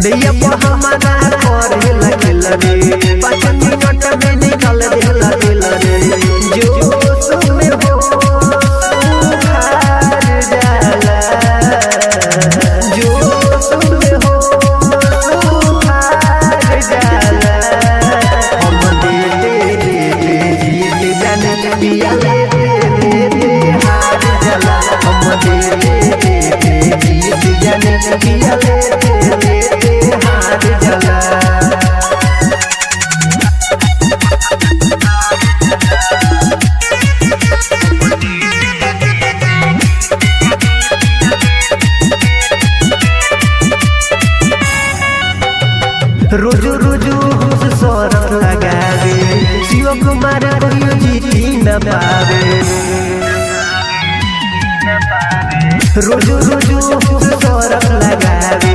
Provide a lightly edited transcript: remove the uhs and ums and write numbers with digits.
दैया पर हमारा करे लगिल रे 5 मिनट में निकल दिल रे जोश में हो सुखार जाला जोश में हो सुखार जाला हम दे जीत जाने पिया ले हार जाला हम दे जीत जाने पिया ले हार जाला। रोजू रोजू सरफ लगावे शिव कुमार कहियो जीती न पावे रोजू रोजू सरफ लगावे